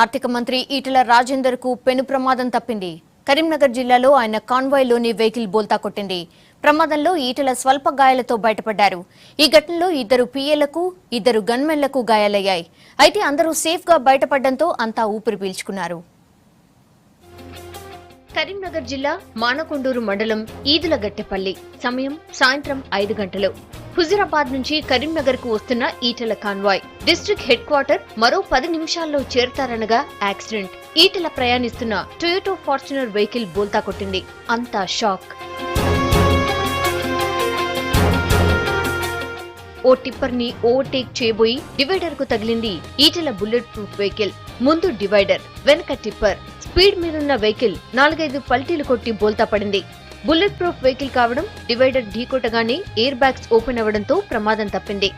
ఆర్థిక మంత్రి ఈటెల రాజేందర్ కు పెను ప్రమాదం తప్పింది. కరీంనగర్ జిల్లాలో ఆయన కాన్వాయ్లోని వెహికల్ బోల్తా కొట్టింది. ప్రమాదంలో ఈటెల స్వల్ప గాయాలతో బయటపడ్డారు. ఈ ఘటనలో ఇద్దరు పీఏలకు, ఇద్దరు గన్మెన్లకు గాయాలయ్యాయి. అయితే అందరూ సేఫ్ గా బయటపడడంతో అంతా ఊపిరి పీల్చుకున్నారు. కరీంనగర్ జిల్లా మానకొండూరు మండలం ఈదులగట్టెపల్లి. సమయం సాయంత్రం 5 గంటలు. హుజురాబాద్ నుంచి కరీంనగర్ కు వస్తున్న Etela convoy district head quarter మరో 10 నిమిషాల్లో చేరతారనగా యాక్సిడెంట్. ఈటెల ప్రయాణిస్తున్న టొయోటో ఫార్చునర్ వెహికల్ బోల్తా కొట్టింది. అంతా షాక్. ఓ టిప్పర్ ని ఓవర్టేక్ చేయబోయి డివైడర్ కు తగిలింది ఈటెల బుల్లెట్ ప్రూఫ్ వెహికల్. ముందు డివైడర్, వెనక టిప్పర్. స్పీడ్ మీదున్న వెహికల్ 4-5 పల్టీలు కొట్టి బోల్తా పడింది. బుల్లెట్ ప్రూఫ్ వెహికల్ కావడం, డివైడర్ ఢీకొట్టగానే ఎయిర్ బ్యాగ్స్ ఓపెన్ అవ్వడంతో ప్రమాదం తప్పింది.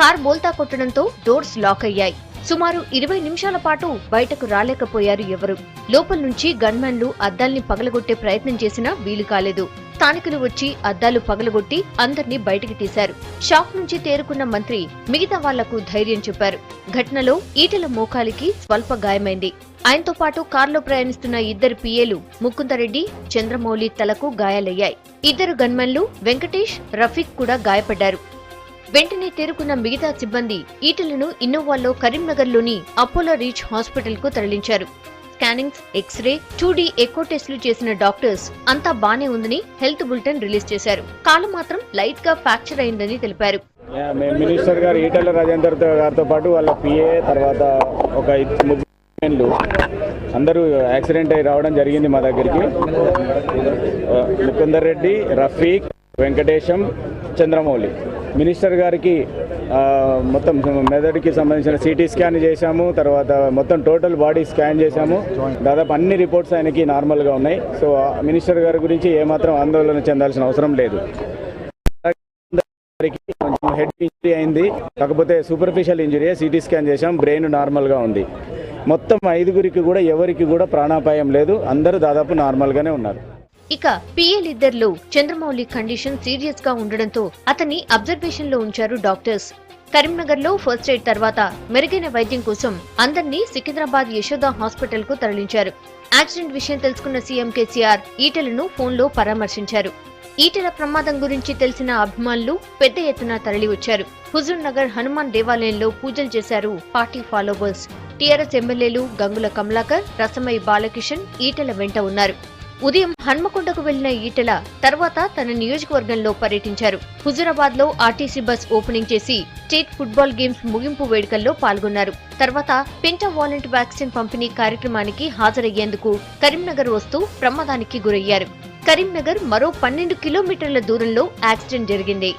కార్ బోల్తా కొట్టడంతో డోర్స్ లాక్ అయ్యాయి. సుమారు 20 నిమిషాల పాటు బయటకు రాలేకపోయారు ఎవరు. లోపల నుంచి గన్మెన్లు అద్దాల్ని పగలగొట్టే ప్రయత్నం చేసినా వీలు కాలేదు. స్థానికులు వచ్చి అద్దాలు పగలగొట్టి అందర్నీ బయటికి తీశారు. షాక్ నుంచి తేరుకున్న మంత్రి మిగతా వాళ్లకు ధైర్యం చెప్పారు. ఘటనలో ఈటెల మోకాలికి స్వల్ప గాయమైంది. ఆయనతో పాటు కారులో ప్రయాణిస్తున్న ఇద్దరు పీఏలు ముకుందరెడ్డి, చంద్రమౌళి తలకు గాయాలయ్యాయి. ఇద్దరు గన్మెన్లు వెంకటేష్, రఫీక్ కూడా గాయపడ్డారు. వెంటనే తేరుకున్న మిగతా సిబ్బంది ఈటెలను ఇన్నోవాలో కరీంనగర్లోని అపోలో రీచ్ హాస్పిటల్ కు తరలించారు. స్కానింగ్స్, ఎక్స్రే, 2D ఎకో టెస్టులు చేసిన డాక్టర్స్ అంతా బానే ఉందని హెల్త్ బులెటిన్ రిలీజ్ చేశారు. కాలు మాత్రం లైట్ గా ఫ్రాక్చర్ అయిందని తెలిపారు. మినిస్టర్ గారు ఈటెల రాజేందర్ గారితో పాటు వాళ్ళ పిఏ, తర్వాత ఒక ముగ్గురు అందరూ యాక్సిడెంట్ అయి రావడం జరిగింది మా దగ్గరికి. ముకుందర్ రెడ్డి, రఫీక్, వెంకటేశం, చంద్రమౌళి. మినిస్టర్ గారికి మొత్తం మెదడుకి సంబంధించిన సిటీ స్కాన్ చేశాము. తర్వాత మొత్తం టోటల్ బాడీ స్కాన్ చేశాము. దాదాపు అన్ని రిపోర్ట్స్ ఆయనకి నార్మల్గా ఉన్నాయి. సో మినిస్టర్ గారి గురించి ఏమాత్రం ఆందోళన చెందాల్సిన అవసరం లేదు. హెడ్ ఇంజరీ అయింది, కాకపోతే సూపర్ఫిషియల్ ఇంజరీ. సిటీ స్కాన్ చేశాం, బ్రెయిన్ నార్మల్గా ఉంది. మొత్తం 5గురికి కూడా ఎవరికి కూడా ప్రాణాపాయం లేదు. అందరూ దాదాపు నార్మల్గానే ఉన్నారు. ఇక పిఏలిద్దరిలో చంద్రమౌళి కండిషన్ సీరియస్ గా ఉండడంతో అతన్ని అబ్జర్వేషన్ లో ఉంచారు డాక్టర్స్. కరీంనగర్ లో ఫస్ట్ ఎయిడ్ తర్వాత మెరుగైన వైద్యం కోసం అందర్నీ సికింద్రాబాద్ యశోద హాస్పిటల్ కు తరలించారు. యాక్సిడెంట్ విషయం తెలుసుకున్న సీఎం కేసీఆర్ ఈటెలను ఫోన్లో పరామర్శించారు. ఈటెల ప్రమాదం గురించి తెలిసిన అభిమానులు పెద్ద ఎత్తున తరలివచ్చారు. హుజూర్ నగర్ హనుమాన్ దేవాలయంలో పూజలు చేశారు పార్టీ ఫాలోవర్స్. టీఆర్ఎస్ ఎమ్మెల్యేలు గంగుల కమలాకర్, రసమయి బాలకిషన్ ఈటెల వెంట ఉన్నారు. ఉదయం హన్మకొండకు వెళ్లిన ఈటెల తర్వాత తన నియోజకవర్గంలో పర్యటించారు. హుజూరాబాద్ లో ఆర్టీసీ బస్ ఓపెనింగ్ చేసి స్టేట్ ఫుట్బాల్ గేమ్స్ ముగింపు వేడుకల్లో పాల్గొన్నారు. తర్వాత పెంటా వాలెంట్ వ్యాక్సిన్ పంపిణీ కార్యక్రమానికి హాజరయ్యేందుకు కరీంనగర్ వస్తూ ప్రమాదానికి గురయ్యారు. కరీంనగర్ మరో 12 కిలోమీటర్ల దూరంలో యాక్సిడెంట్ జరిగింది.